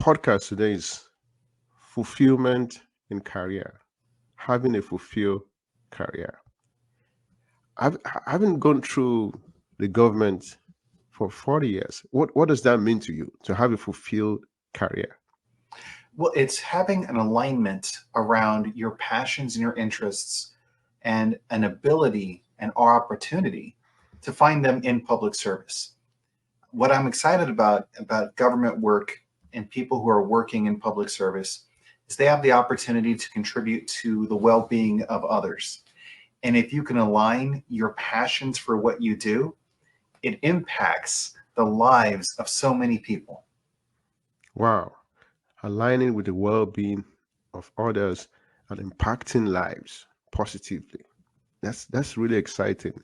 podcast today is fulfillment in career, having a fulfilled career. I haven't gone through the government for 40 years. What does that mean to you to have a fulfilled career? Well, it's having an alignment around your passions and your interests and an ability and our opportunity to find them in public service. What I'm excited about government work and people who are working in public service is they have the opportunity to contribute to the well-being of others. And if you can align your passions for what you do, it impacts the lives of so many people. Wow. Aligning with the well-being of others and impacting lives positively. That's really exciting.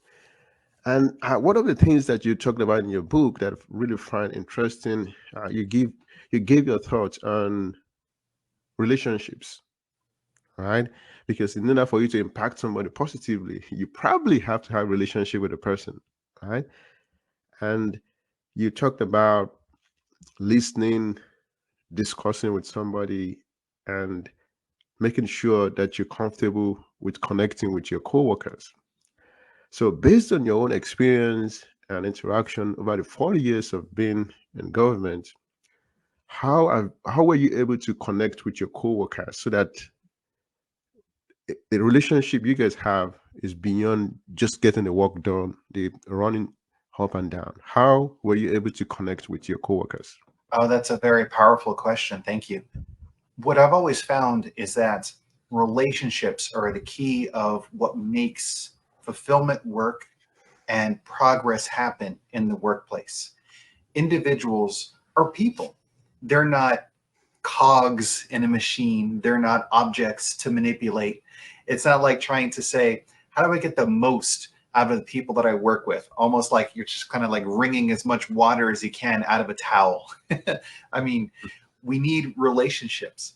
And one of the things that you talked about in your book that I really find interesting, you gave your thoughts on relationships, right? Because in order for you to impact somebody positively, you probably have to have a relationship with a person, right? And you talked about listening, discussing with somebody, and making sure that you're comfortable with connecting with your coworkers. So, based on your own experience and interaction over the 40 years of being in government, how were you able to connect with your coworkers so that the relationship you guys have is beyond just getting the work done, the running up and down? How were you able to connect with your coworkers? Oh, that's a very powerful question. Thank you. What I've always found is that relationships are the key of what makes fulfillment work and progress happen in the workplace. Individuals are people. They're not cogs in a machine. They're not objects to manipulate. It's not like trying to say, how do I get the most out of the people that I work with? Almost like you're just kind of like wringing as much water as you can out of a towel. I mean, we need relationships.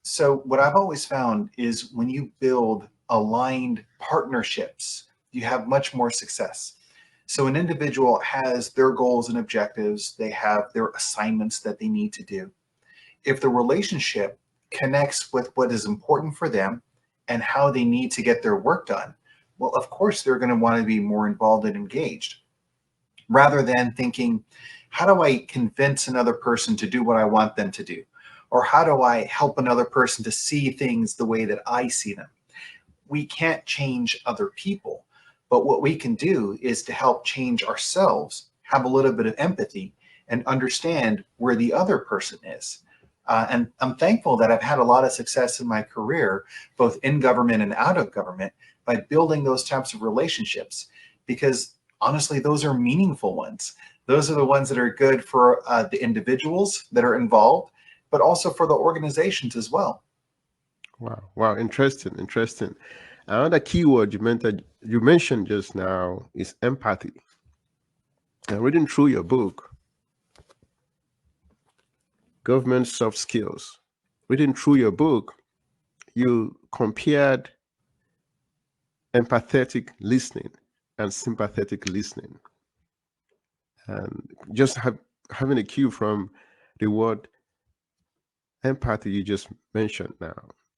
So what I've always found is when you build aligned partnerships, you have much more success. So an individual has their goals and objectives, they have their assignments that they need to do. If the relationship connects with what is important for them and how they need to get their work done, well, of course, they're going to want to be more involved and engaged rather than thinking, how do I convince another person to do what I want them to do? Or how do I help another person to see things the way that I see them? We can't change other people, but what we can do is to help change ourselves, have a little bit of empathy, and understand where the other person is. And I'm thankful that I've had a lot of success in my career, both in government and out of government, by building those types of relationships, because honestly, those are meaningful ones. Those are the ones that are good for the individuals that are involved, but also for the organizations as well. Wow, wow, interesting, interesting. Another keyword you mentioned just now is empathy. And reading through your book, Government Soft Skills, reading through your book, you compared empathetic listening and sympathetic listening. And just having a cue from the word empathy you just mentioned now.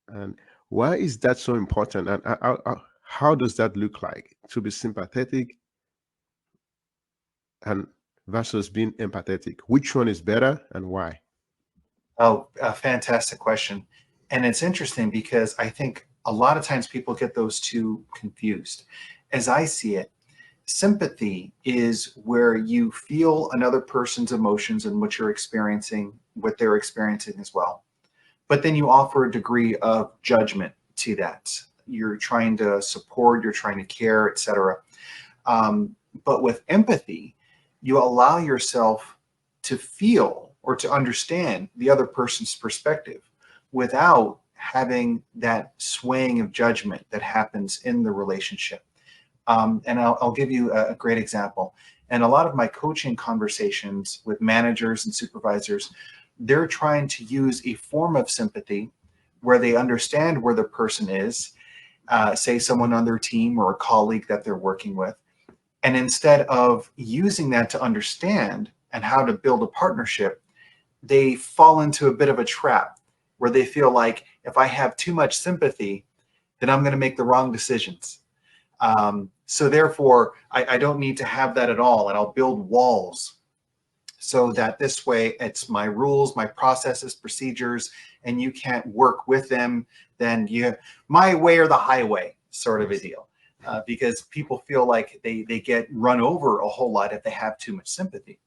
And why is that so important? And how does that look like to be sympathetic and versus being empathetic? Which one is better and why? Oh, a fantastic question. And it's interesting because I think a lot of times people get those two confused. As I see it, sympathy is where you feel another person's emotions and what you're experiencing, what they're experiencing as well. But then you offer a degree of judgment to that. You're trying to support, you're trying to care, etc. But with empathy, you allow yourself to feel or to understand the other person's perspective without having that swaying of judgment that happens in the relationship. And I'll give you a great example. And a lot of my coaching conversations with managers and supervisors, they're trying to use a form of sympathy where they understand where the person is, say someone on their team or a colleague that they're working with. And instead of using that to understand and how to build a partnership, they fall into a bit of a trap where they feel like if I have too much sympathy, then I'm going to make the wrong decisions. So therefore, I don't need to have that at all. And I'll build walls so that this way it's my rules, my processes, procedures, and you can't work with them. Then you, my way or the highway sort of a Yes. deal. Because people feel like they get run over a whole lot if they have too much sympathy.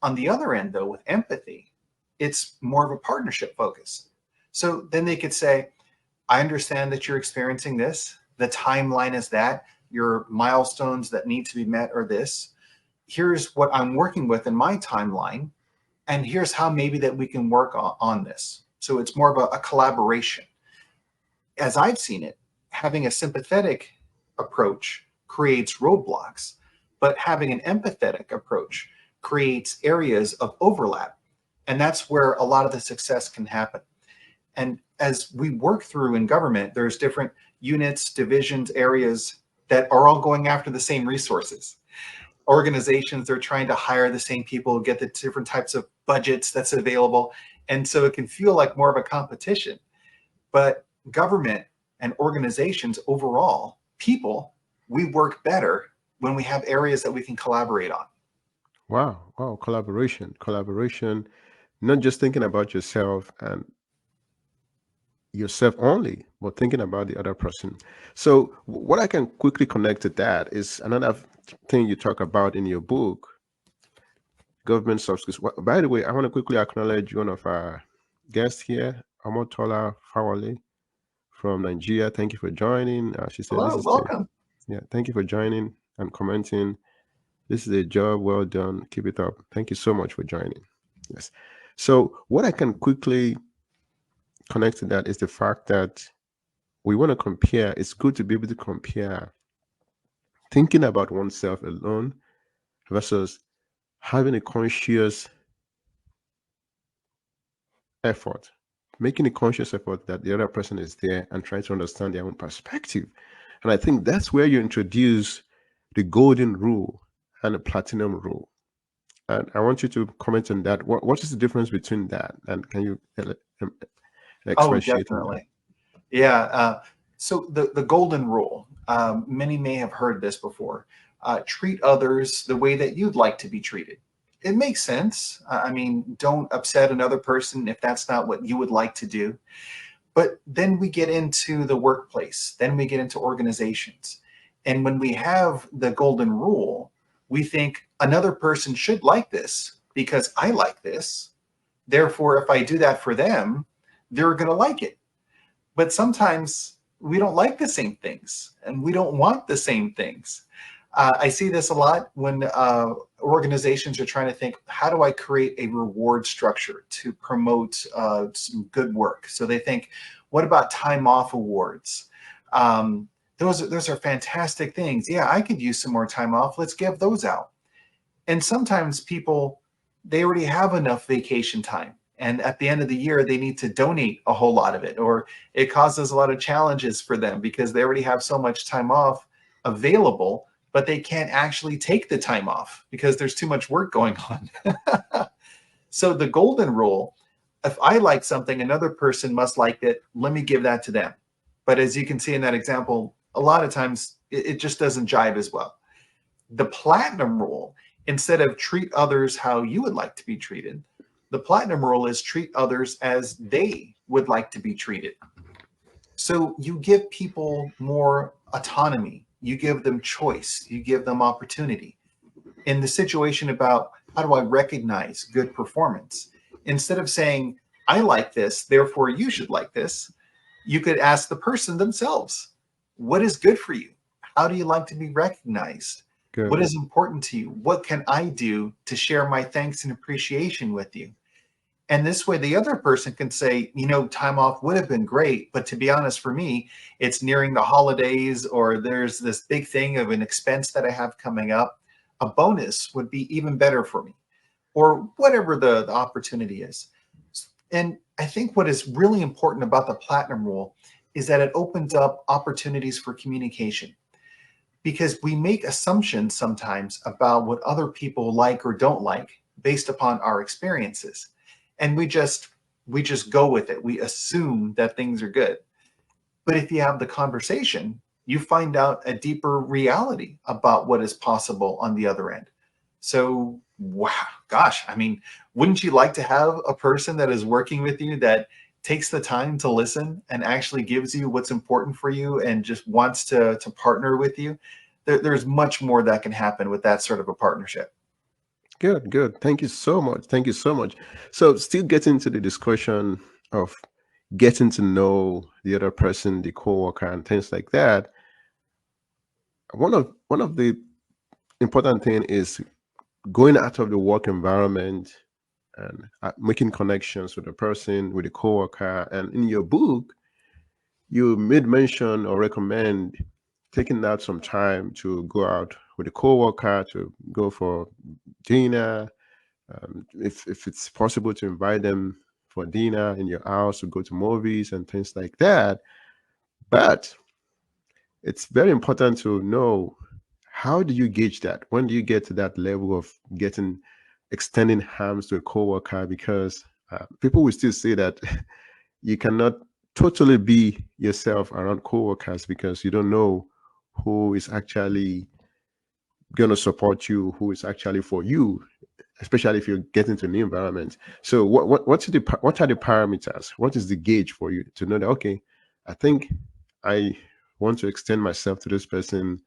On the other end, though, with empathy, it's more of a partnership focus. So then they could say, I understand that you're experiencing this. The timeline is that. Your milestones that need to be met are this. Here's what I'm working with in my timeline. And here's how maybe that we can work on this. So it's more of a collaboration. As I've seen it, having a sympathetic approach creates roadblocks, but having an empathetic approach creates areas of overlap. And that's where a lot of the success can happen. And as we work through in government, there's different units, divisions, areas that are all going after the same resources. Organizations, they're trying to hire the same people, get the different types of budgets that's available. And so it can feel like more of a competition. But government and organizations overall, people, we work better when we have areas that we can collaborate on. Wow. Wow. Collaboration, not just thinking about yourself and yourself only, but thinking about the other person. So, what I can quickly connect to that is another thing you talk about in your book, government soft skills. By the way, I want to quickly acknowledge one of our guests here, Amotola Fawale from Nigeria. Thank you for joining. She said, "This Hello, is the welcome. yeah. Thank you for joining and commenting. This is a job well done. Keep it up. Thank you so much for joining." Yes. So, what I can quickly connect to that is the fact that we want to compare. It's good to be able to compare thinking about oneself alone versus having a conscious effort, making a conscious effort that the other person is there and try to understand their own perspective. And I think that's where you introduce the golden rule and the platinum rule. And I want you to comment on that. What is the difference between that? And can you Oh, expatiate on that? definitely. Yeah. So the golden rule, many may have heard this before. Treat others the way that you'd like to be treated. It makes sense. I mean, don't upset another person if that's not what you would like to do. But then we get into the workplace, then we get into organizations. And when we have the golden rule, we think another person should like this because I like this. Therefore, if I do that for them, they're going to like it. But sometimes we don't like the same things and we don't want the same things. I see this a lot when organizations are trying to think, how do I create a reward structure to promote some good work? So they think, what about time off awards? Those are fantastic things. Yeah, I could use some more time off. Let's give those out. And sometimes people, they already have enough vacation time. And at the end of the year, they need to donate a whole lot of it, or it causes a lot of challenges for them because they already have so much time off available, but they can't actually take the time off because there's too much work going on. So the golden rule, if I like something, another person must like it. Let me give that to them. But as you can see in that example, a lot of times it just doesn't jive as well. The platinum rule, instead of treat others how you would like to be treated, the platinum rule is treat others as they would like to be treated. So you give people more autonomy, you give them choice, you give them opportunity. In the situation about how do I recognize good performance, instead of saying, I like this, therefore you should like this, you could ask the person themselves, what is good for you? How do you like to be recognized? What Good. is important to you? What can I do to share my thanks and appreciation with you? And this way, the other person can say, time off would have been great, but to be honest, for me, it's nearing the holidays, or there's this big thing of an expense that I have coming up. A bonus would be even better for me, or whatever the opportunity is. And I think what is really important about the platinum rule is that it opens up opportunities for communication, because we make assumptions sometimes about what other people like or don't like based upon our experiences. and we just go with it. We assume that things are good. But if you have the conversation, you find out a deeper reality about what is possible on the other end. So, wow, gosh, I mean, wouldn't you like to have a person that is working with you that takes the time to listen and actually gives you what's important for you and just wants to partner with you? There's much more that can happen with that sort of a partnership. Good, good. Thank you so much. Thank you so much. So, still getting to the discussion of getting to know the other person, the coworker, and things like that. One of the important thing is going out of the work environment and making connections with the person, with the coworker. And in your book, you made mention or recommend taking out some time to go out with a coworker to go for dinner. If it's possible to invite them for dinner in your house to go to movies and things like that. But it's very important to know, how do you gauge that? When do you get to that level of getting extending hands to a coworker? Because people will still say that you cannot totally be yourself around coworkers because you don't know who is actually going to support you, who is actually for you, especially if you get into a new environment. So what are the parameters? What is the gauge for you to know that, okay, I think I want to extend myself to this person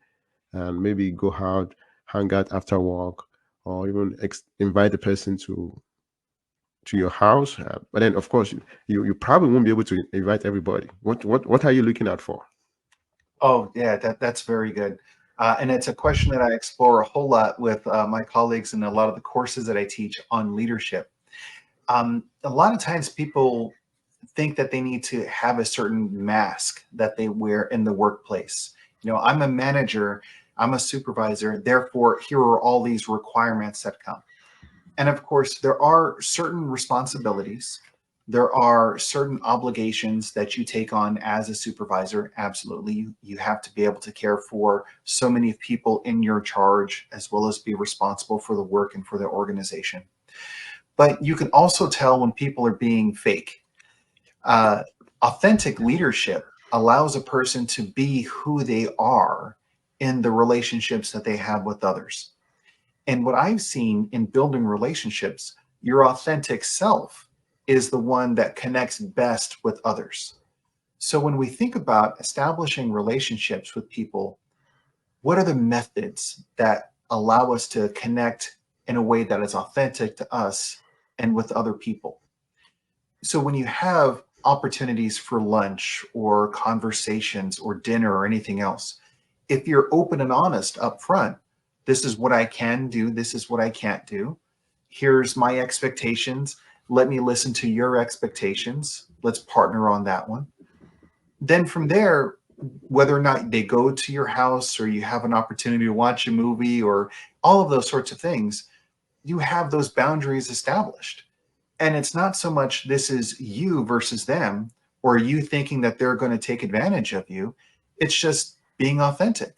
and maybe go out, hang out after work, or even invite the person to your house. But then, of course, you probably won't be able to invite everybody. What are you looking out for? Oh, yeah, that's very good. And it's a question that I explore a whole lot with my colleagues in a lot of the courses that I teach on leadership. A lot of times people think that they need to have a certain mask that they wear in the workplace. I'm a manager, I'm a supervisor, therefore, here are all these requirements that come. And of course, there are certain responsibilities, there are certain obligations that you take on as a supervisor. Absolutely. You have to be able to care for so many people in your charge, as well as be responsible for the work and for the organization. But you can also tell when people are being fake. Uh, Authentic leadership allows a person to be who they are in the relationships that they have with others. And what I've seen in building relationships, your authentic self is the one that connects best with others. So when we think about establishing relationships with people, what are the methods that allow us to connect in a way that is authentic to us and with other people? So when you have opportunities for lunch or conversations or dinner or anything else, if you're open and honest up front, this is what I can do, this is what I can't do. Here's my expectations. Let me listen to your expectations. Let's partner on that one. Then from there, whether or not they go to your house or you have an opportunity to watch a movie or all of those sorts of things, you have those boundaries established. And it's not so much this is you versus them or you thinking that they're going to take advantage of you. It's just being authentic.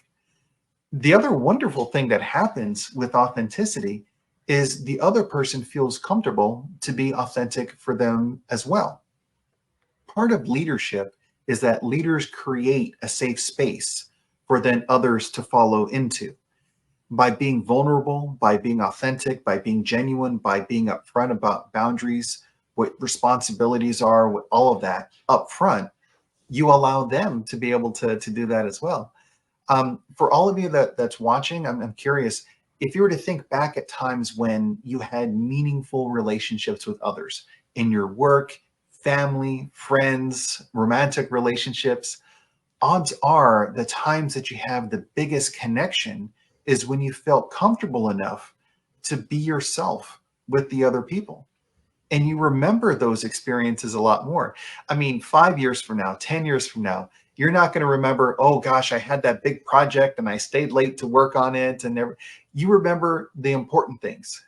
The other wonderful thing that happens with authenticity is the other person feels comfortable to be authentic for them as well. Part of leadership is that leaders create a safe space for then others to follow into. By being vulnerable, by being authentic, by being genuine, by being upfront about boundaries, what responsibilities are, what all of that upfront, you allow them to be able to do that as well. For all of you that's watching, I'm curious if you were to think back at times when you had meaningful relationships with others in your work, family, friends, romantic relationships. Odds are the times that you have the biggest connection is when you felt comfortable enough to be yourself with the other people. And you remember those experiences a lot more. I mean, 5 years from now, 10 years from now, you're not going to remember, oh gosh, I had that big project and I stayed late to work on it. And never, you remember the important things.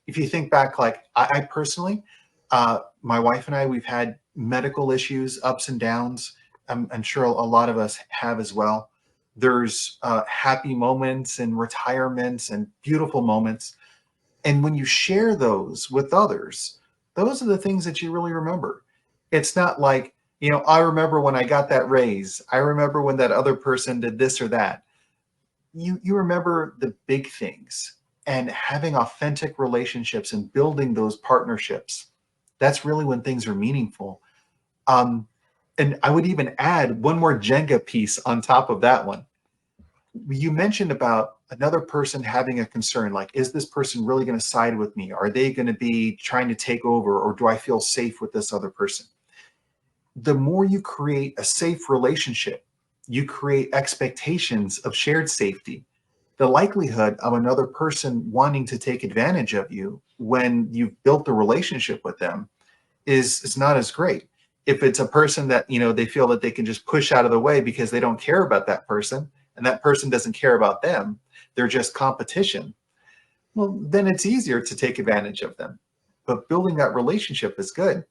If you think back, like I personally, my wife and I, we've had medical issues, ups and downs. I'm sure a lot of us have as well. There's happy moments and retirements and beautiful moments. And when you share those with others, those are the things that you really remember. It's not like, I remember when I got that raise. I remember when that other person did this or that. You remember the big things, and having authentic relationships and building those partnerships. That's really when things are meaningful. Um, and I would even add one more Jenga piece on top of that one. You mentioned about another person having a concern, like, is this person really going to side with me? Are they going to be trying to take over, or do I feel safe with this other person? The more you create a safe relationship, you create expectations of shared safety. The likelihood of another person wanting to take advantage of you when you've built a relationship with them is not as great. If it's a person that, they feel that they can just push out of the way because they don't care about that person, and that person doesn't care about them, they're just competition, well, then it's easier to take advantage of them. But building that relationship is good.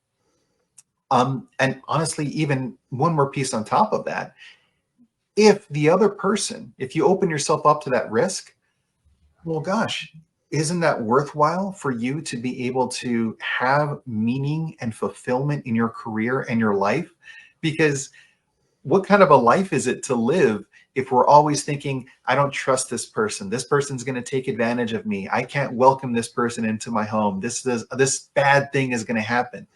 And honestly, even one more piece on top of that, if the other person, if you open yourself up to that risk, well, gosh, isn't that worthwhile for you to be able to have meaning and fulfillment in your career and your life? Because what kind of a life is it to live if we're always thinking, I don't trust this person. This person's going to take advantage of me. I can't welcome this person into my home. This bad thing is going to happen.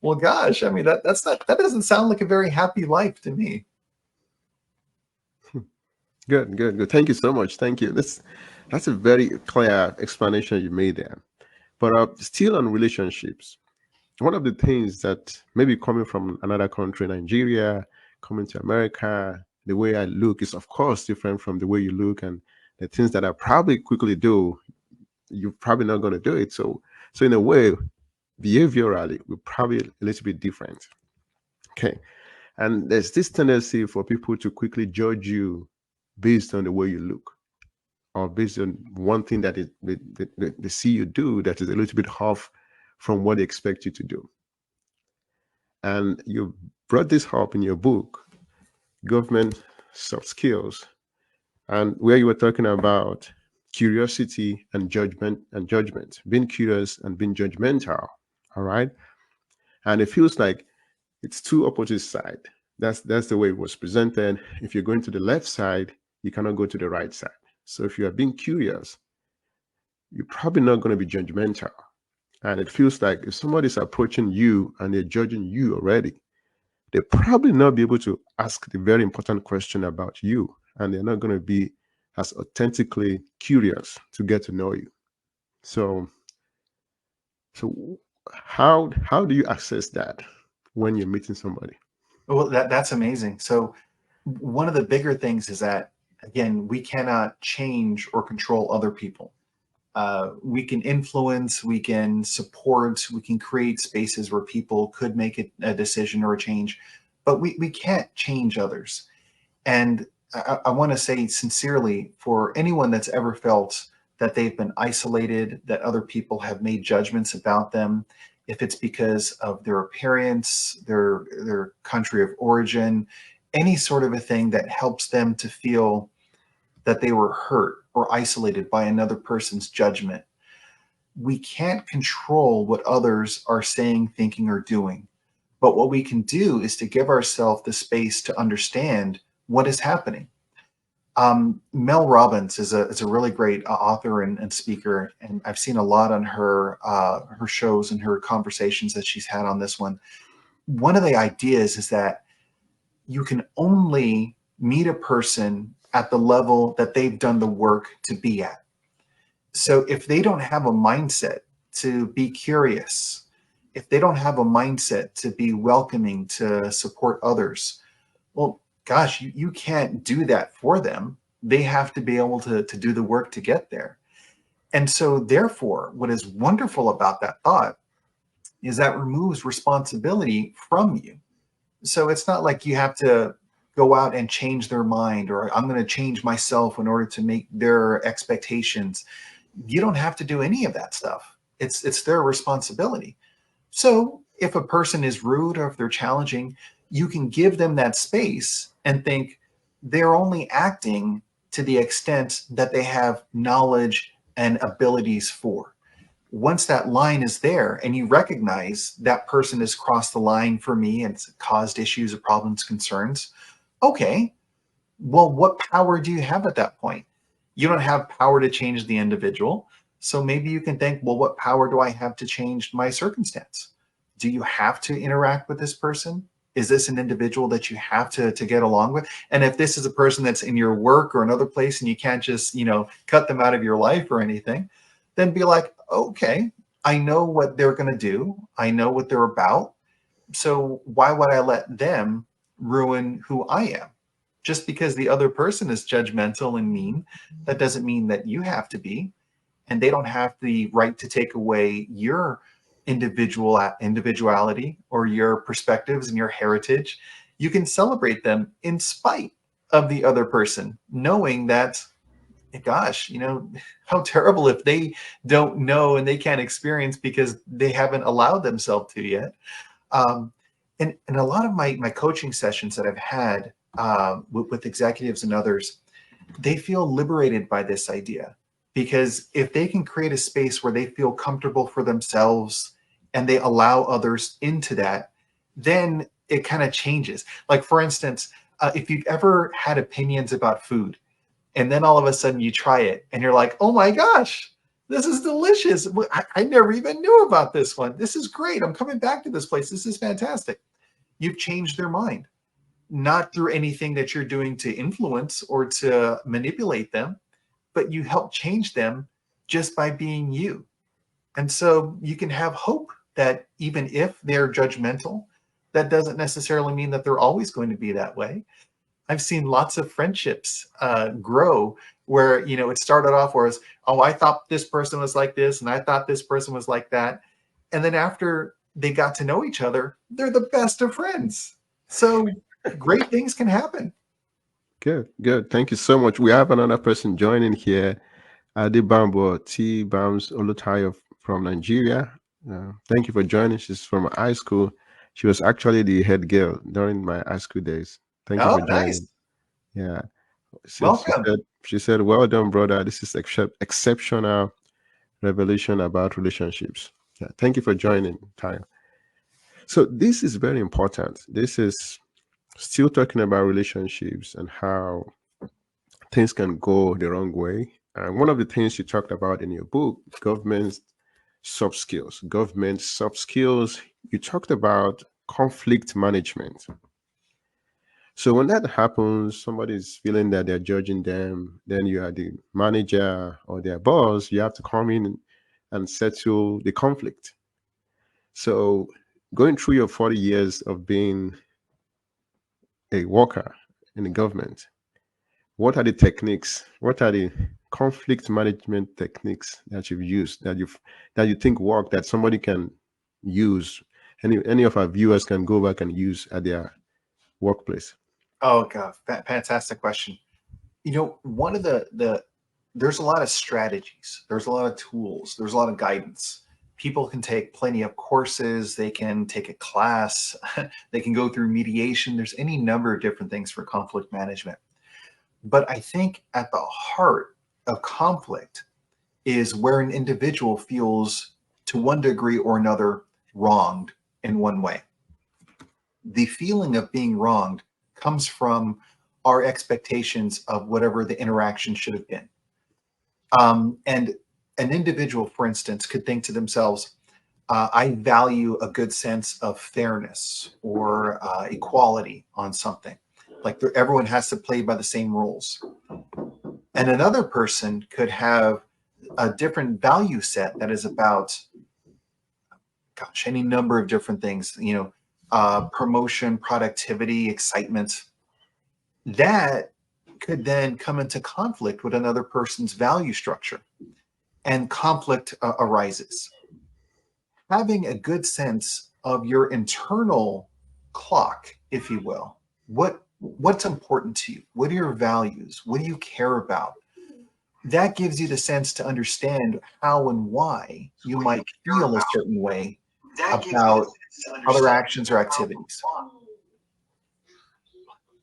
Well, gosh, I mean, that doesn't sound like a very happy life to me. Good, good, good. Thank you so much. Thank you. That's a very clear explanation you made there. But still on relationships, one of the things that maybe coming from another country, Nigeria, coming to America, the way I look is of course different from the way you look, and the things that I probably quickly do, you're probably not going to do it. So in a way, behaviorally, we're probably a little bit different. Okay. And there's this tendency for people to quickly judge you based on the way you look, or based on one thing that they see you do that is a little bit off from what they expect you to do. And you brought this up in your book, Government Soft Skills, and where you were talking about curiosity and judgment, being curious and being judgmental. All right. And it feels like it's two opposite sides. That's the way it was presented. If you're going to the left side, you cannot go to the right side. So if you are being curious, you're probably not going to be judgmental. And it feels like if somebody's approaching you and they're judging you already, they'll probably not be able to ask the very important question about you. And they're not going to be as authentically curious to get to know you. So so how do you access that when you're meeting somebody? Well, that's amazing. So one of the bigger things is that, again, we cannot change or control other people. We can influence, we can support, we can create spaces where people could make a decision or a change, but we can't change others. And I want to say sincerely, for anyone that's ever felt that they've been isolated, that other people have made judgments about them, if it's because of their appearance, their country of origin, any sort of a thing that helps them to feel that they were hurt or isolated by another person's judgment. We can't control what others are saying, thinking, or doing. But what we can do is to give ourselves the space to understand what is happening. Mel Robbins is a really great author and speaker, and I've seen a lot on her shows and her conversations that she's had on this one. One of the ideas is that you can only meet a person at the level that they've done the work to be at. So if they don't have a mindset to be curious, if they don't have a mindset to be welcoming, to support others, well, gosh, you can't do that for them. They have to be able to do the work to get there. And so, therefore, what is wonderful about that thought is that removes responsibility from you. So it's not like you have to go out and change their mind, or I'm going to change myself in order to make their expectations. You don't have to do any of that stuff. It's their responsibility. So if a person is rude or if they're challenging, you can give them that space and think they're only acting to the extent that they have knowledge and abilities for. Once that line is there and you recognize that person has crossed the line for me and it's caused issues or problems, concerns, okay, well, what power do you have at that point? You don't have power to change the individual. So maybe you can think, well, what power do I have to change my circumstance? Do you have to interact with this person? Is this an individual that you have to get along with? And if this is a person that's in your work or another place and you can't just, cut them out of your life or anything, then be like, okay, I know what they're going to do. I know what they're about. So why would I let them ruin who I am? Just because the other person is judgmental and mean, that doesn't mean that you have to be. And they don't have the right to take away your individuality or your perspectives and your heritage. You can celebrate them in spite of the other person, knowing that, gosh, how terrible if they don't know and they can't experience because they haven't allowed themselves to yet. And a lot of my coaching sessions that I've had with executives and others, they feel liberated by this idea, because if they can create a space where they feel comfortable for themselves and they allow others into that, then it kind of changes. Like, for instance, if you've ever had opinions about food and then all of a sudden you try it and you're like, oh my gosh, this is delicious. I never even knew about this one. This is great. I'm coming back to this place. This is fantastic. You've changed their mind, not through anything that you're doing to influence or to manipulate them, but you help change them just by being you. And so you can have hope that even if they're judgmental, that doesn't necessarily mean that they're always going to be that way. I've seen lots of friendships grow where, it started off where it's, oh, I thought this person was like this and I thought this person was like that. And then after they got to know each other, they're the best of friends. So great things can happen. Good, good. Thank you so much. We have another person joining here, Adibambo T. Bams Olutayo from Nigeria. Thank you for joining. She's from high school. She was actually the head girl during my high school days. Thank you Oh, for nice. joining. Yeah. She Welcome. said, well done, brother. This is exceptional revelation about relationships. Yeah, thank you for joining, Tayo. So this is very important. This is still talking about relationships and how things can go the wrong way. And one of the things you talked about in your book, government soft skills, you talked about conflict management. So when that happens, somebody's feeling that they're judging them, then you are the manager or their boss, you have to come in and settle the conflict. So going through your 40 years of being a worker in the government, what are the techniques? What are the conflict management techniques that you've used that you think work that somebody can use? Any of our viewers can go back and use at their workplace. Oh, God, fantastic question. One of there's a lot of strategies, there's a lot of tools, there's a lot of guidance. People can take plenty of courses, they can take a class, they can go through mediation. There's any number of different things for conflict management. But I think at the heart of conflict is where an individual feels, to one degree or another, wronged in one way. The feeling of being wronged comes from our expectations of whatever the interaction should have been. And an individual, for instance, could think to themselves, I value a good sense of fairness or equality on something. Like everyone has to play by the same rules. And another person could have a different value set that is about, gosh, any number of different things, promotion, productivity, excitement. That could then come into conflict with another person's value structure, and conflict arises. Having a good sense of your internal clock, if you will, what's important to you? What are your values? What do you care about? That gives you the sense to understand how and why you might feel a certain way about other actions or activities.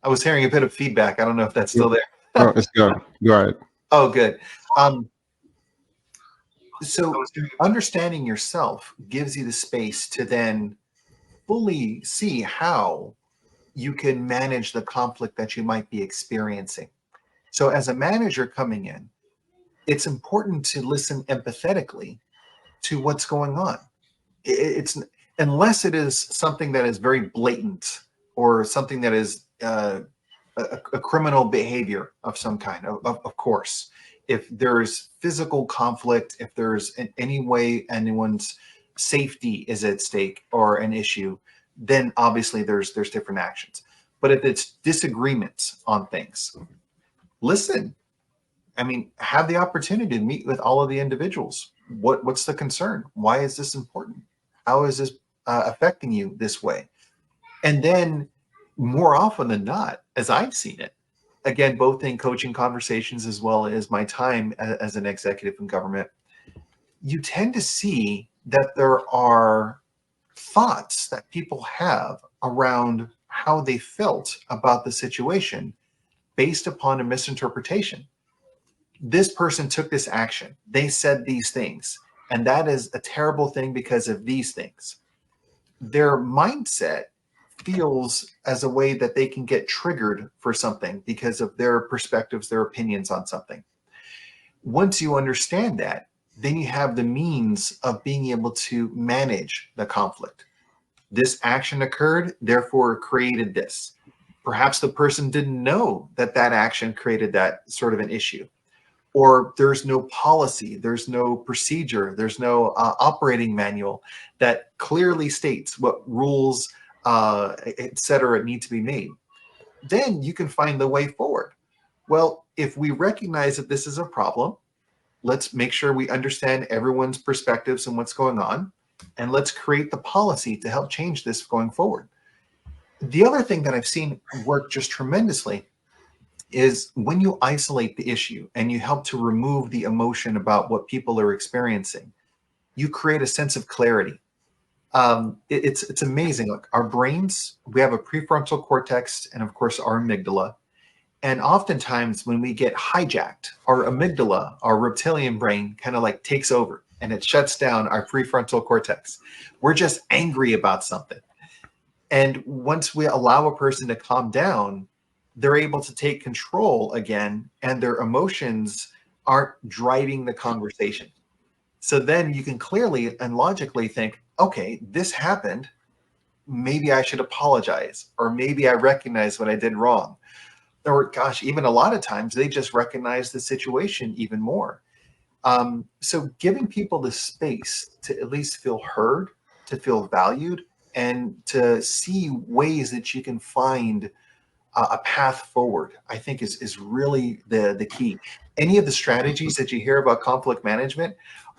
I was hearing a bit of feedback. I don't know if that's still there. No, it's gone. Go ahead. Oh, good. So understanding yourself gives you the space to then fully see how you can manage the conflict that you might be experiencing. So as a manager coming in, it's important to listen empathetically to what's going on. It's unless it is something that is very blatant or something that is a criminal behavior of some kind, of course. If there's physical conflict, if there's in any way anyone's safety is at stake or an issue, then obviously there's different actions. But if it's disagreements on things, listen. I mean, have the opportunity to meet with all of the individuals. What's the concern? Why is this important? How is this affecting you this way? And then, more often than not, as I've seen it, again, both in coaching conversations as well as my time as an executive in government, you tend to see that there are thoughts that people have around how they felt about the situation based upon a misinterpretation. This person took this action. They said these things, and that is a terrible thing because of these things. Their mindset feels as a way that they can get triggered for something because of their perspectives, their opinions on something. Once you understand that, then you have the means of being able to manage the conflict. This action occurred, therefore created this. Perhaps the person didn't know that that action created that sort of an issue. Or there's no policy, there's no procedure, there's no operating manual that clearly states what rules, et cetera, need to be made. Then you can find the way forward. Well, if we recognize that this is a problem, let's make sure we understand everyone's perspectives and what's going on, and let's create the policy to help change this going forward. The other thing that I've seen work just tremendously is when you isolate the issue and you help to remove the emotion about what people are experiencing, you create a sense of clarity. It's amazing. Like our brains, we have a prefrontal cortex and of course our amygdala. And oftentimes when we get hijacked, our amygdala, our reptilian brain kind of like takes over and it shuts down our prefrontal cortex. We're just angry about something. And once we allow a person to calm down, they're able to take control again, and their emotions aren't driving the conversation. So then you can clearly and logically think, okay, this happened. Maybe I should apologize, or maybe I recognize what I did wrong. Or gosh, even a lot of times they just recognize the situation even more. So giving people the space to at least feel heard, to feel valued, and to see ways that you can find a path forward, I think is really the key. Any of the strategies that you hear about conflict management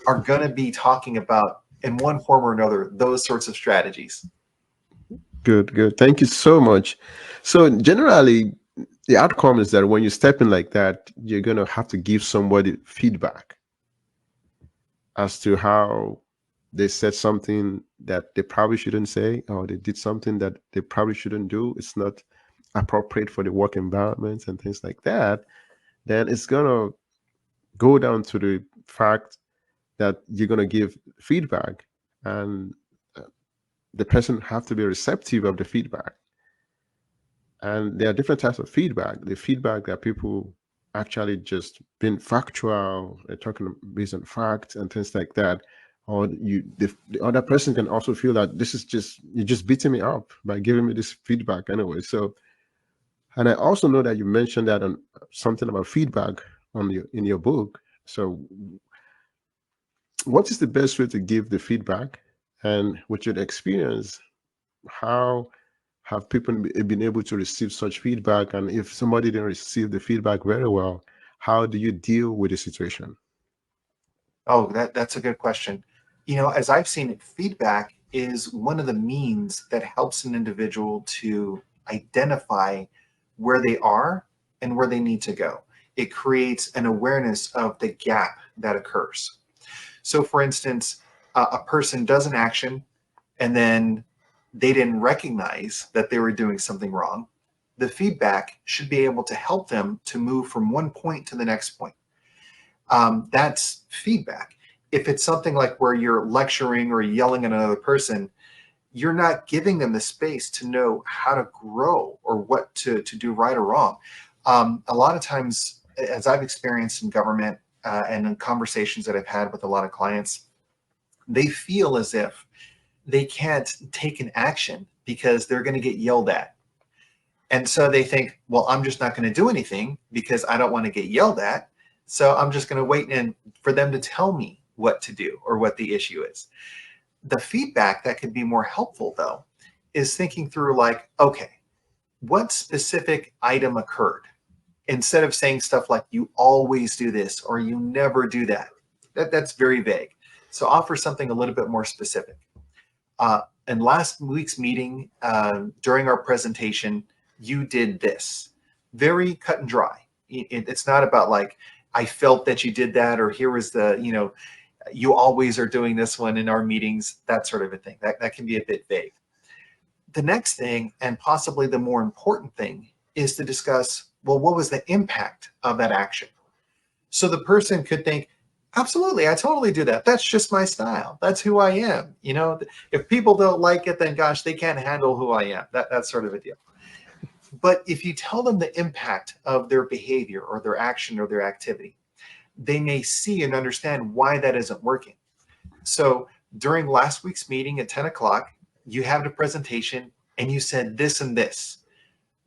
are going to be talking about, in one form or another, those sorts of strategies. Good, good. Thank you so much. So generally, the outcome is that when you step in like that, you're going to have to give somebody feedback as to how they said something that they probably shouldn't say, or they did something that they probably shouldn't do. It's not appropriate for the work environment and things like that. Then it's going to go down to the fact that you're going to give feedback, and the person have to be receptive of the feedback. And there are different types of feedback. The feedback that people actually just being factual, they're talking based on facts and things like that. Or the other person can also feel that this is just, you're just beating me up by giving me this feedback anyway. So, and I also know that you mentioned that on something about feedback on in your book. So what is the best way to give the feedback? And with your experience, how have people been able to receive such feedback? And if somebody didn't receive the feedback very well, how do you deal with the situation? Oh, that's a good question. You know, as I've seen it, feedback is one of the means that helps an individual to identify where they are and where they need to go. It creates an awareness of the gap that occurs. So, for instance, a person does an action and then they didn't recognize that they were doing something wrong. The feedback should be able to help them to move from one point to the next point. That's feedback. If it's something like where you're lecturing or yelling at another person, you're not giving them the space to know how to grow or what to do right or wrong. A lot of times, as I've experienced in government and in conversations that I've had with a lot of clients, they feel as if they can't take an action because they're going to get yelled at. And so they think, well, I'm just not going to do anything because I don't want to get yelled at. So I'm just going to wait and for them to tell me what to do or what the issue is. The feedback that could be more helpful, though, is thinking through like, okay, what specific item occurred? Instead of saying stuff like, you always do this or you never do that. That's very vague. So offer something a little bit more specific. In last week's meeting, during our presentation, you did this. Very cut and dry. It's not about like, I felt that you did that, or here was the, you always are doing this one in our meetings, that sort of a thing. That can be a bit vague. The next thing, and possibly the more important thing, is to discuss, well, what was the impact of that action? So the person could think, absolutely, I totally do that. That's just my style. That's who I am. If people don't like it, then gosh, they can't handle who I am. That's sort of a deal. But if you tell them the impact of their behavior or their action or their activity, they may see and understand why that isn't working. So during last week's meeting at 10 o'clock, you have the presentation and you said this and this.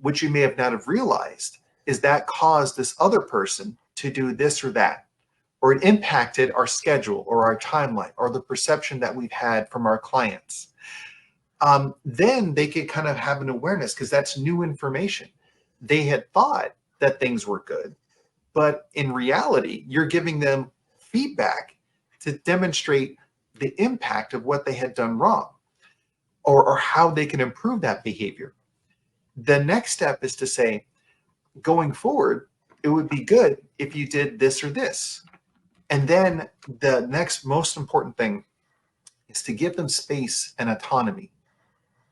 What you may have not have realized is that caused this other person to do this or that, or it impacted our schedule or our timeline or the perception that we've had from our clients. Then they could kind of have an awareness because that's new information. They had thought that things were good, but in reality, you're giving them feedback to demonstrate the impact of what they had done wrong or how they can improve that behavior. The next step is to say, going forward, it would be good if you did this or this. And then the next most important thing is to give them space and autonomy.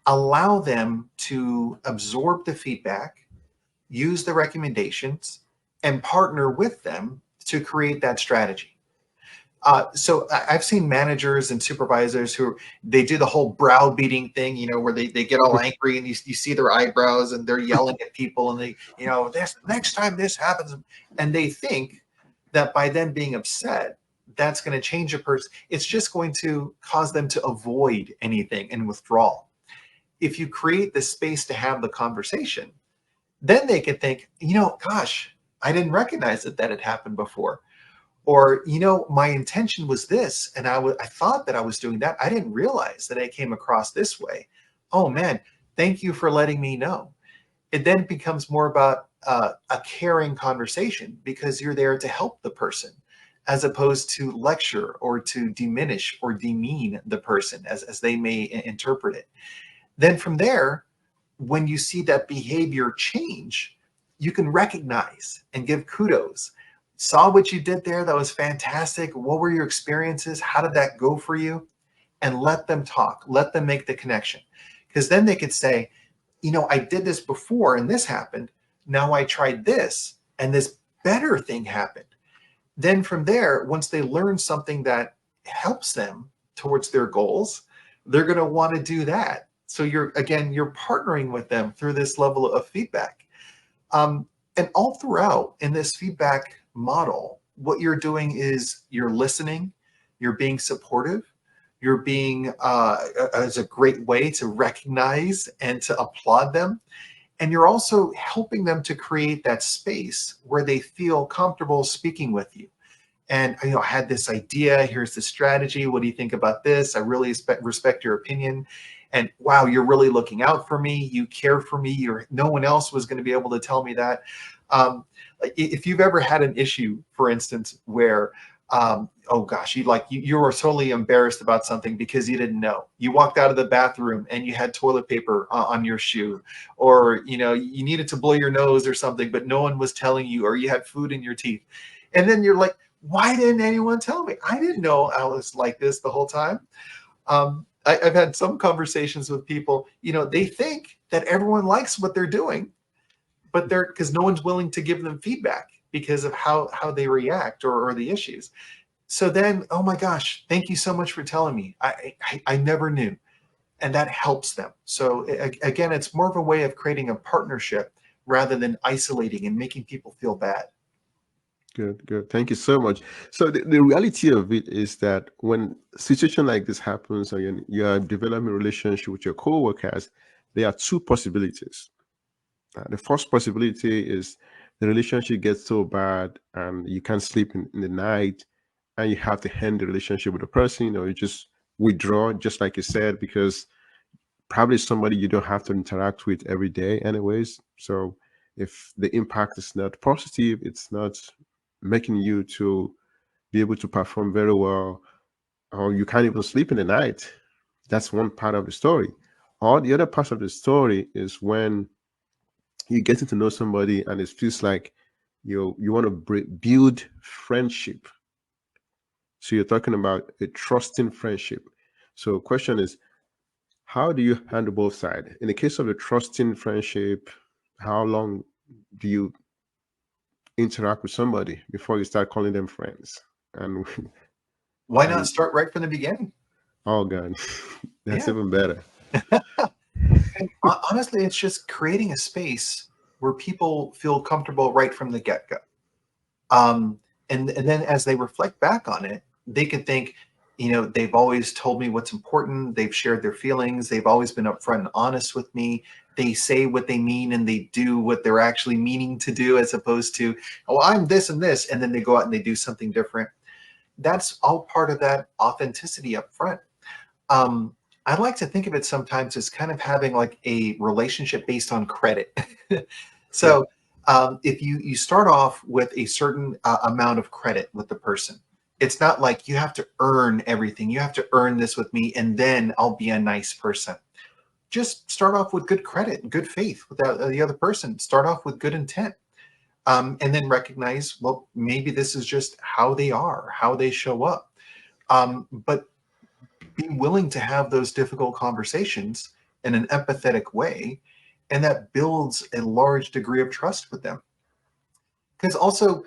Allow them to absorb the feedback, use the recommendations, and partner with them to create that strategy. So I've seen managers and supervisors who they do the whole browbeating thing, where they get all angry and you see their eyebrows and they're yelling at people and they, this next time this happens, and they think that by them being upset, that's going to change a person. It's just going to cause them to avoid anything and withdrawal. If you create the space to have the conversation, then they can think, gosh, I didn't recognize that had happened before. Or, my intention was this, and I thought that I was doing that. I didn't realize that I came across this way. Oh man, thank you for letting me know. It then becomes more about a caring conversation because you're there to help the person as opposed to lecture or to diminish or demean the person as they may interpret it. Then from there, when you see that behavior change, you can recognize and give kudos. Saw what you did there. That was fantastic. What were your experiences? How did that go for you? And let them talk. Let them make the connection. Because then they could say, I did this before and this happened. Now I tried this and this better thing happened. Then from there, once they learn something that helps them towards their goals, they're going to want to do that. So you're partnering with them through this level of feedback. And all throughout in this feedback model, what you're doing is you're listening, you're being supportive, you're being as a great way to recognize and to applaud them. And you're also helping them to create that space where they feel comfortable speaking with you. And I had this idea, here's the strategy. What do you think about this? I really respect your opinion. And wow, you're really looking out for me. You care for me. No one else was going to be able to tell me that. If you've ever had an issue, for instance, where, oh gosh, you were totally embarrassed about something because you didn't know. You walked out of the bathroom and you had toilet paper on your shoe, or you needed to blow your nose or something, but no one was telling you, or you had food in your teeth, and then you're like, why didn't anyone tell me? I didn't know I was like this the whole time. I've had some conversations with people, they think that everyone likes what they're doing, but because no one's willing to give them feedback because of how they react or the issues. So then, oh my gosh, thank you so much for telling me. I never knew. And that helps them. So again, it's more of a way of creating a partnership rather than isolating and making people feel bad. Good, good. Thank you so much. So the reality of it is that when a situation like this happens, or you're developing a relationship with your coworkers, there are two possibilities. The first possibility is the relationship gets so bad and you can't sleep in the night, and you have to end the relationship with the person, or you just withdraw, just like you said, because probably somebody you don't have to interact with every day anyways. So if the impact is not positive, it's not making you to be able to perform very well, or you can't even sleep in the night. That's one part of the story. Or the other part of the story is when you're getting to know somebody and it feels like you want to build friendship. So you're talking about a trusting friendship. So question is, how do you handle both sides? In the case of a trusting friendship, how long do you interact with somebody before you start calling them friends? And Why not and start right from the beginning? oh god, that's Yeah. even better. And honestly, it's just creating a space where people feel comfortable right from the get go. Um, and then as they reflect back on it, they can think, they've always told me what's important. They've shared their feelings. They've always been upfront and honest with me. They say what they mean and they do what they're actually meaning to do, as opposed to, oh, I'm this and this. And then they go out and they do something different. That's all part of that authenticity up front. Um, I like to think of it sometimes as kind of having like a relationship based on credit. Yeah. So if you start off with a certain amount of credit with the person, it's not like you have to earn everything. You have to earn this with me, and then I'll be a nice person. Just start off with good credit and good faith with the other person. Start off with good intent. And then recognize, well, maybe this is just how they are, how they show up. But be willing to have those difficult conversations in an empathetic way, and that builds a large degree of trust with them. Because also,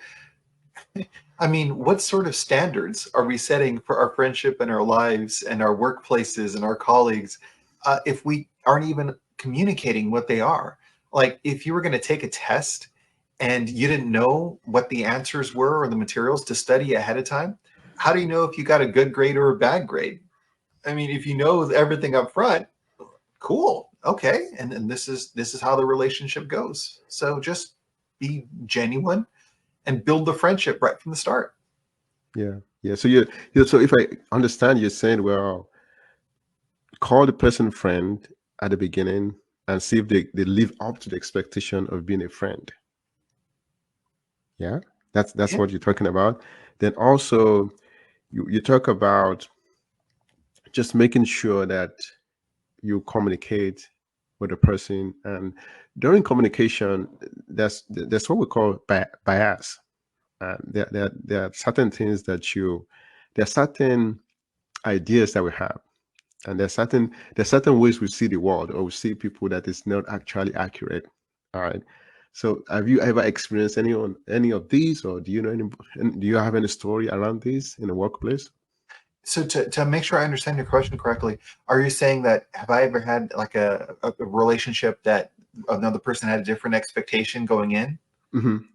I mean, what sort of standards are we setting for our friendship and our lives and our workplaces and our colleagues if we aren't even communicating what they are? Like, if you were going to take a test and you didn't know what the answers were or the materials to study ahead of time, how do you know if you got a good grade or a bad grade? I mean, if you know everything up front, cool, okay, and this is how the relationship goes. So just be genuine and build the friendship right from the start. Yeah. Yeah. So so if I understand, you're saying, well, call the person friend at the beginning and see if they live up to the expectation of being a friend. Yeah. That's Yeah. what you're talking about. Then also you talk about just making sure that you communicate with the person, and during communication, that's what we call bias. There are certain things that there are certain ideas that we have, and there's certain ways we see the world or we see people that is not actually accurate. All right. So have you ever experienced any of these, or do you know do you have any story around these in the workplace? So to make sure I understand your question correctly, are you saying that have I ever had like a relationship that another person had a different expectation going in?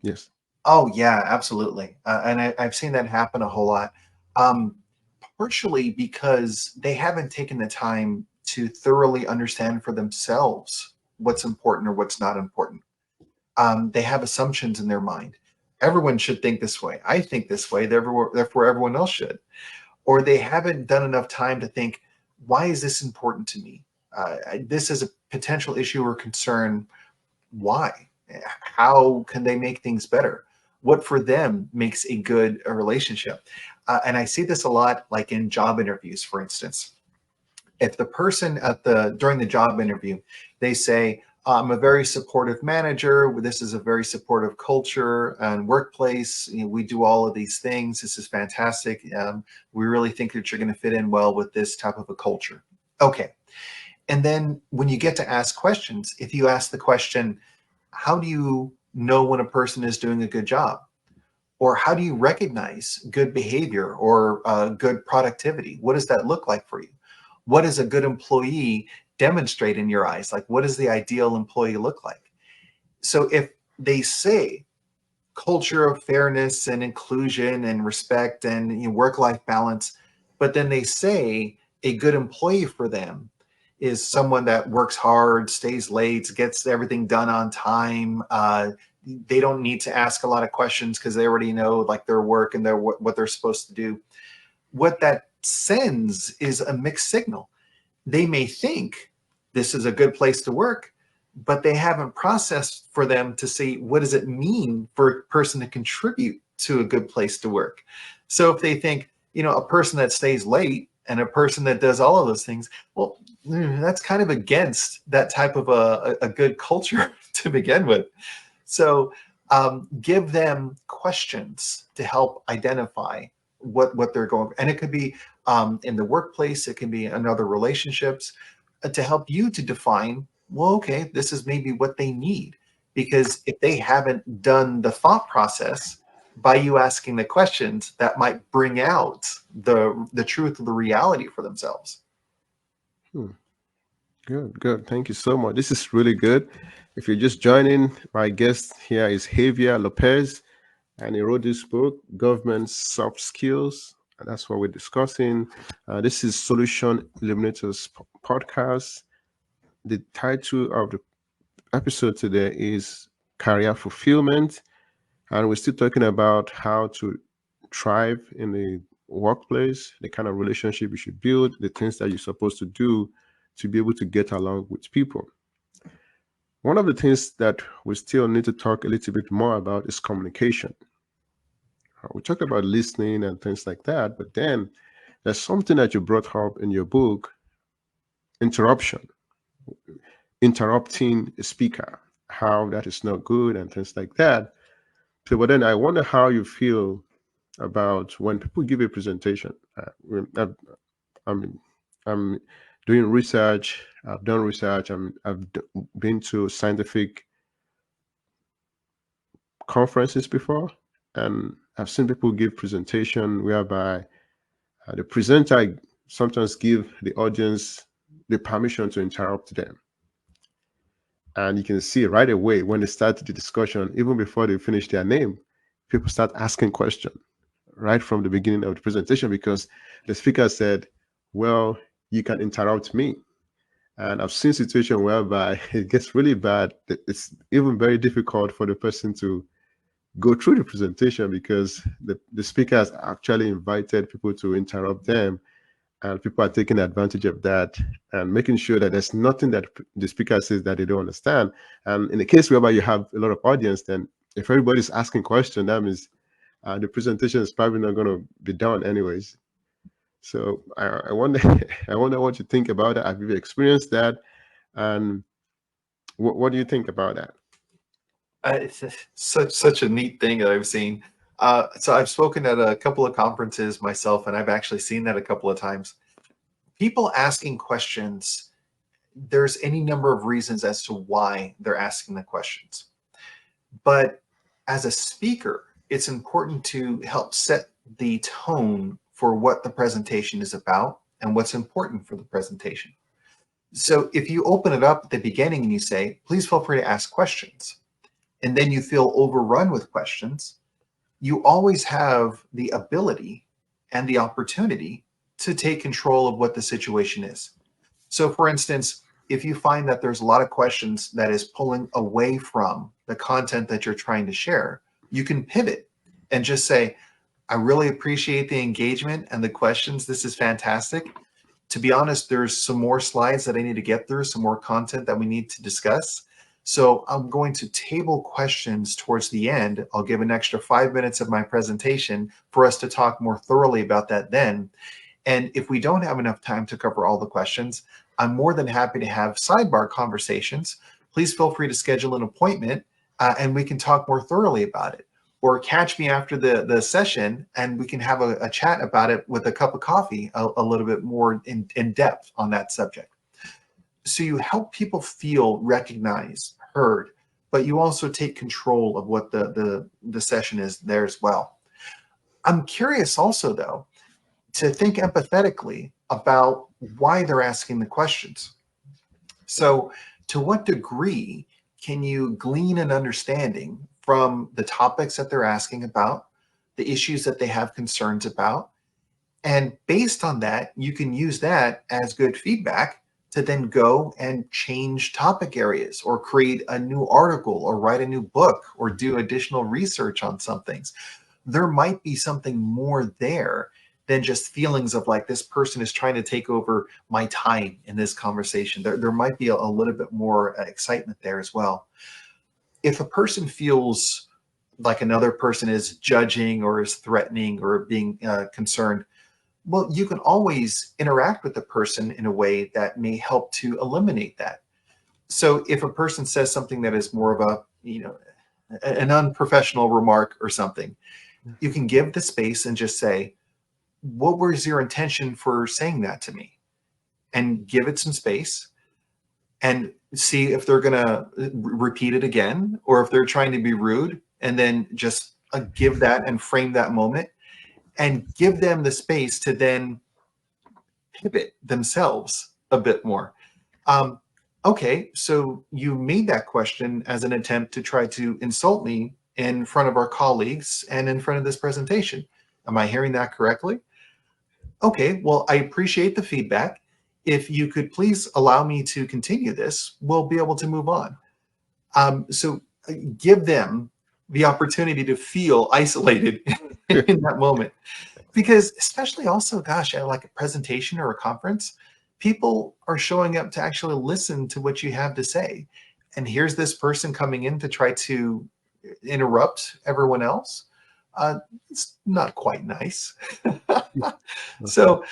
Yes. Oh yeah, absolutely, and I've seen that happen a whole lot. Um, Partially because they haven't taken the time to thoroughly understand for themselves what's important or what's not important. They have assumptions in their mind. Everyone should think this way. I think this way. Therefore, everyone else should. Or they haven't done enough time to think, why is this important to me? This is a potential issue or concern. Why? How can they make things better? What for them makes a good relationship? And I see this a lot, like in job interviews, for instance. If the person during the job interview, they say, I'm a very supportive manager. This is a very supportive culture and workplace. We do all of these things. This is fantastic. We really think that you're going to fit in well with this type of a culture. Okay. And then when you get to ask questions, if you ask the question, how do you know when a person is doing a good job? Or how do you recognize good behavior or good productivity? What does that look like for you? What does a good employee demonstrate in your eyes? Like, what does the ideal employee look like? So if they say culture of fairness and inclusion and respect and, you know, work-life balance, but then they say a good employee for them is someone that works hard, stays late, gets everything done on time. They don't need to ask a lot of questions because they already know like their work and their what they're supposed to do. What that sends is a mixed signal. They may think this is a good place to work, but they haven't processed for them to see what does it mean for a person to contribute to a good place to work. So if they think, you know, a person that stays late and a person that does all of those things, well, that's kind of against that type of a good culture to begin with. So give them questions to help identify what they're going, and it could be in the workplace, it can be in other relationships, to help you to define, well, okay, this is maybe what they need. Because if they haven't done the thought process by you asking the questions, that might bring out the truth of the reality for themselves. Hmm. Good, good. Thank you so much. This is really good. If you're just joining, my guest here is Javier Lopez, and he wrote this book, Government Soft Skills. And that's what we're discussing. This is Solution Illuminators podcast. The title of the episode today is Career Fulfillment. And we're still talking about how to thrive in the workplace, the kind of relationship you should build, the things that you're supposed to do to be able to get along with people. One of the things that we still need to talk a little bit more about is communication. We talked about listening and things like that, but then there's something that you brought up in your book, interruption, interrupting a speaker, how that is not good and things like that. So, but then I wonder how you feel about when people give a presentation. I'm, I'm doing research. I've done research. Been to scientific conferences before, and I've seen people give presentation whereby the presenter sometimes give the audience the permission to interrupt them, and you can see right away when they start the discussion, even before they finish their name, people start asking questions right from the beginning of the presentation because the speaker said, well, you can interrupt me. And I've seen situations whereby it gets really bad. It's even very difficult for the person to go through the presentation because the speaker has actually invited people to interrupt them, and people are taking advantage of that and making sure that there's nothing that the speaker says that they don't understand. And in the case whereby you have a lot of audience, then if everybody's asking questions, that means the presentation is probably not going to be done anyways. So I wonder, I wonder what you think about that. Have you experienced that? And what do you think about that? It's such a neat thing that I've seen. So I've spoken at a couple of conferences myself, and I've actually seen that a couple of times. People asking questions, there's any number of reasons as to why they're asking the questions. But as a speaker, it's important to help set the tone for what the presentation is about and what's important for the presentation. So if you open it up at the beginning and you say, please feel free to ask questions, and then you feel overrun with questions, you always have the ability and the opportunity to take control of what the situation is. So for instance, if you find that there's a lot of questions that is pulling away from the content that you're trying to share, you can pivot and just say, I really appreciate the engagement and the questions. This is fantastic. To be honest, there's some more slides that I need to get through, some more content that we need to discuss. So I'm going to table questions towards the end. I'll give an extra 5 minutes of my presentation for us to talk more thoroughly about that then. And if we don't have enough time to cover all the questions, I'm more than happy to have sidebar conversations. Please feel free to schedule an appointment and we can talk more thoroughly about it. Or catch me after the session and we can have a chat about it with a cup of coffee, a little bit more in depth on that subject. So you help people feel recognized, heard, but you also take control of what the session is there as well. I'm curious also, though, to think empathetically about why they're asking the questions. So, to what degree can you glean an understanding from the topics that they're asking about, the issues that they have concerns about? And based on that, you can use that as good feedback to then go and change topic areas or create a new article or write a new book or do additional research on some things. There might be something more there than just feelings of like this person is trying to take over my time in this conversation. There might be a little bit more excitement there as well. If a person feels like another person is judging or is threatening or being concerned, well, you can always interact with the person in a way that may help to eliminate that. So if a person says something that is more of an unprofessional remark or something, you can give the space and just say, what was your intention for saying that to me? And give it some space and see if they're going to repeat it again, or if they're trying to be rude, and then just give that and frame that moment and give them the space to then pivot themselves a bit more. Okay, so you made that question as an attempt to try to insult me in front of our colleagues and in front of this presentation. Am I hearing that correctly? Okay, well, I appreciate the feedback. If you could please allow me to continue this, we'll be able to move on. So give them the opportunity to feel isolated in that moment. Because especially also, gosh, at like a presentation or a conference, people are showing up to actually listen to what you have to say. And here's this person coming in to try to interrupt everyone else. It's not quite nice. So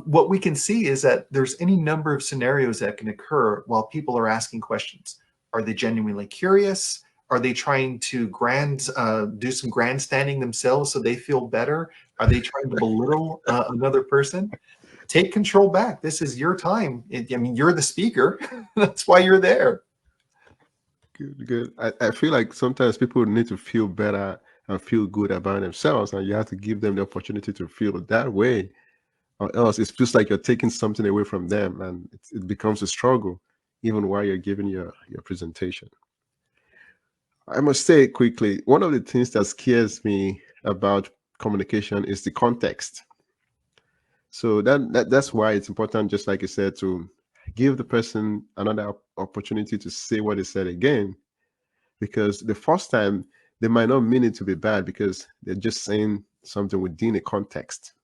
what we can see is that there's any number of scenarios that can occur while people are asking questions. Are they genuinely curious? Are they trying to do some grandstanding themselves so they feel better? Are they trying to belittle another person? Take control back. This is your time. I mean, you're the speaker. That's why you're there. Good, good. I feel like sometimes people need to feel better and feel good about themselves, and you have to give them the opportunity to feel that way, or else it feels like you're taking something away from them, and it becomes a struggle, even while you're giving your presentation. I must say quickly, one of the things that scares me about communication is the context. So that's why it's important, just like you said, to give the person another opportunity to say what they said again, because the first time they might not mean it to be bad because they're just saying something within a context.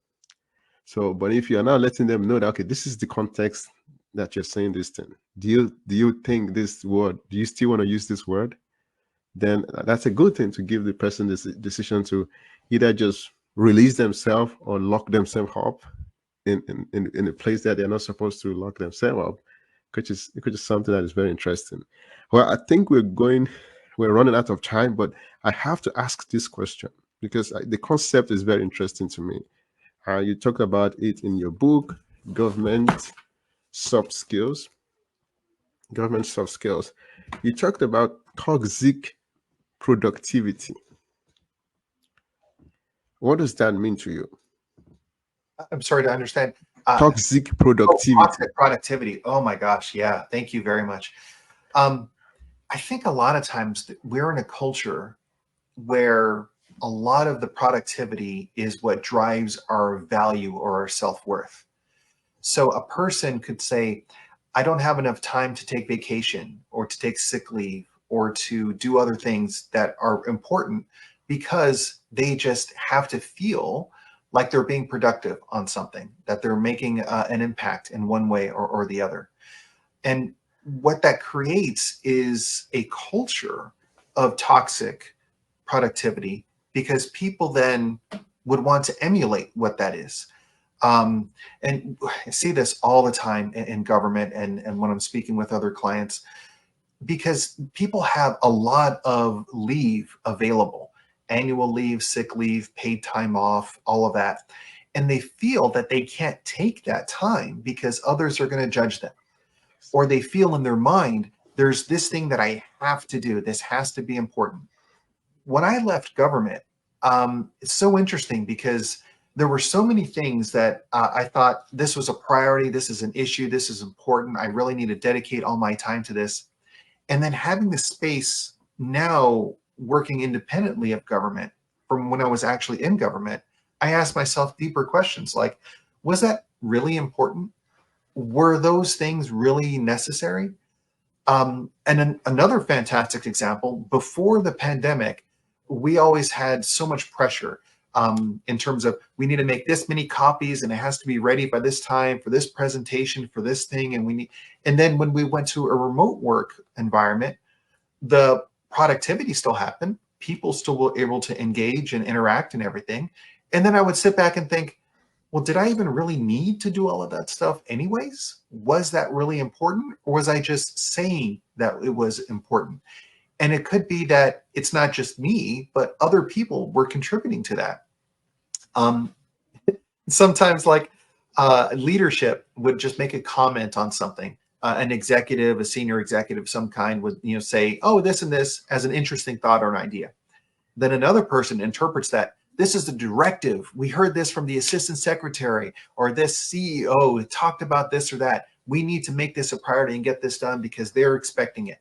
So, but if you're now letting them know that, okay, this is the context that you're saying this thing. Do you think this word? Do you still want to use this word? Then that's a good thing to give the person this decision to either just release themselves or lock themselves up in a place that they're not supposed to lock themselves up, which is something that is very interesting. Well, I think we're running out of time, but I have to ask this question because the concept is very interesting to me. You talk about it in your book, government soft skills. Government soft skills. You talked about toxic productivity. What does that mean to you? I'm sorry to understand. Toxic Oh, productivity. toxic productivity. Oh my gosh. Yeah. Thank you very much. I think a lot of times we're in a culture where a lot of the productivity is what drives our value or our self-worth. So a person could say, I don't have enough time to take vacation or to take sick leave or to do other things that are important because they just have to feel like they're being productive on something, that they're making an impact in one way or the other. And what that creates is a culture of toxic productivity because people then would want to emulate what that is. And I see this all the time in government and when I'm speaking with other clients, because people have a lot of leave available, annual leave, sick leave, paid time off, all of that. And they feel that they can't take that time because others are going to judge them, or they feel in their mind There's this thing that I have to do. This has to be important. When I left government, it's so interesting because there were so many things that I thought this was a priority. This is an issue. This is important. I really need to dedicate all my time to this. And then having the space now working independently of government from when I was actually in government, I asked myself deeper questions like, was that really important? Were those things really necessary? Another fantastic example, before the pandemic, we always had so much pressure in terms of we need to make this many copies and it has to be ready by this time for this presentation for this thing. And then when we went to a remote work environment, the productivity still happened. People still were able to engage and interact and everything. And then I would sit back and think, well, did I even really need to do all of that stuff anyways? Was that really important? Or was I just saying that it was important? And it could be that it's not just me, but other people were contributing to that. Um, Sometimes, like leadership would just make a comment on something. An executive, a senior executive of some kind would, say, "Oh, this and this," as an interesting thought or an idea. Then another person interprets that this is the directive. We heard this from the assistant secretary or this CEO talked about this or that. We need to make this a priority and get this done because they're expecting it.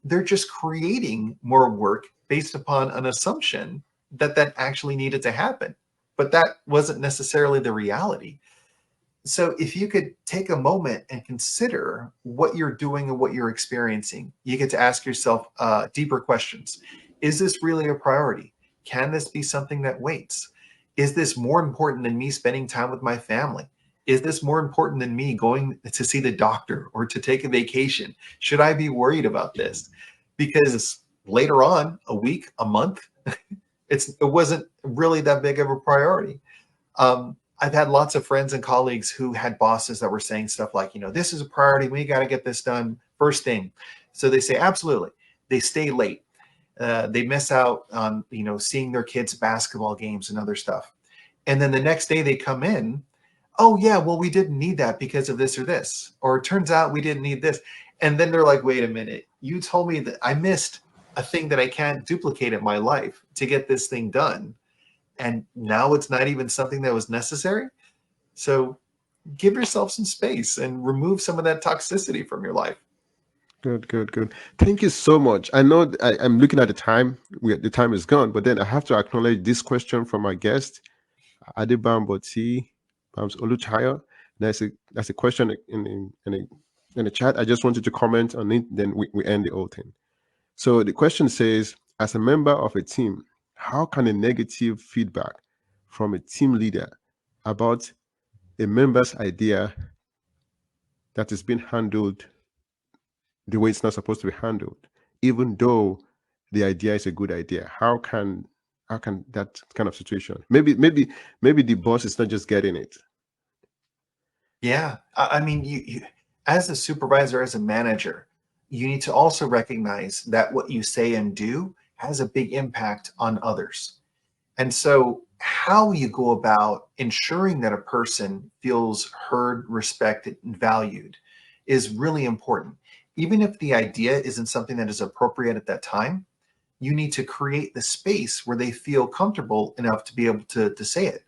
They're just creating more work based upon an assumption that that actually needed to happen. But that wasn't necessarily the reality. So if you could take a moment and consider what you're doing and what you're experiencing, you get to ask yourself deeper questions. Is this really a priority? Can this be something that waits? Is this more important than me spending time with my family? Is this more important than me going to see the doctor or to take a vacation? Should I be worried about this? Because later on, a week, a month, it wasn't really that big of a priority. I've had lots of friends and colleagues who had bosses that were saying stuff like, this is a priority. We got to get this done first thing. So they say, absolutely. They stay late. They miss out on, seeing their kids' basketball games and other stuff. And then the next day they come in, oh yeah, well, we didn't need that because of this or this. Or it turns out we didn't need this. And then they're like, wait a minute, you told me that I missed a thing that I can't duplicate in my life to get this thing done. And now it's not even something that was necessary. So give yourself some space and remove some of that toxicity from your life. Good, good, good. Thank you so much. I know I'm looking at the time. The time is gone, but then I have to acknowledge this question from our guest, Adibam Boti Bams Oluchaya. That's a question in the chat. I just wanted to comment on it, then we end the whole thing. So the question says, as a member of a team, how can a negative feedback from a team leader about a member's idea that is being handled the way it's not supposed to be handled, even though the idea is a good idea? How can that kind of situation? Maybe the boss is not just getting it. Yeah. I mean, you as a supervisor, as a manager, you need to also recognize that what you say and do has a big impact on others. And so, how you go about ensuring that a person feels heard, respected, and valued is really important. Even if the idea isn't something that is appropriate at that time, you need to create the space where they feel comfortable enough to be able to say it.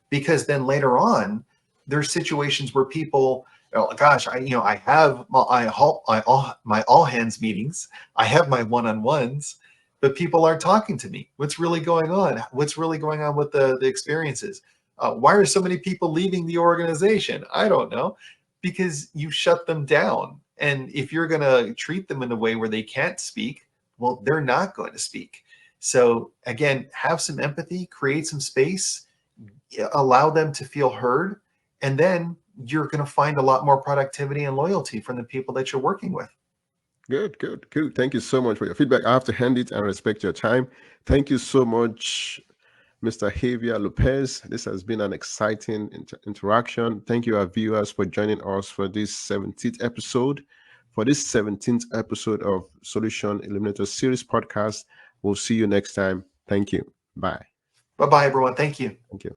Because then later on, there's situations where people, oh gosh, I have my all hands meetings, I have my one-on-ones, but people aren't talking to me. What's really going on? What's really going on with the experiences? Why are so many people leaving the organization? I don't know, because you shut them down. And if you're going to treat them in a way where they can't speak, well, they're not going to speak. So again, have some empathy, create some space, allow them to feel heard, and then you're going to find a lot more productivity and loyalty from the people that you're working with. Good, good, good. Thank you so much for your feedback. I have to hand it and respect your time. Thank you so much, Mr. Javier Lopez. This has been an exciting interaction. Thank you, our viewers, for joining us for this 17th episode. For this 17th episode of Solution Illuminators series podcast. We'll see you next time. Thank you. Bye. Bye bye, everyone. Thank you. Thank you.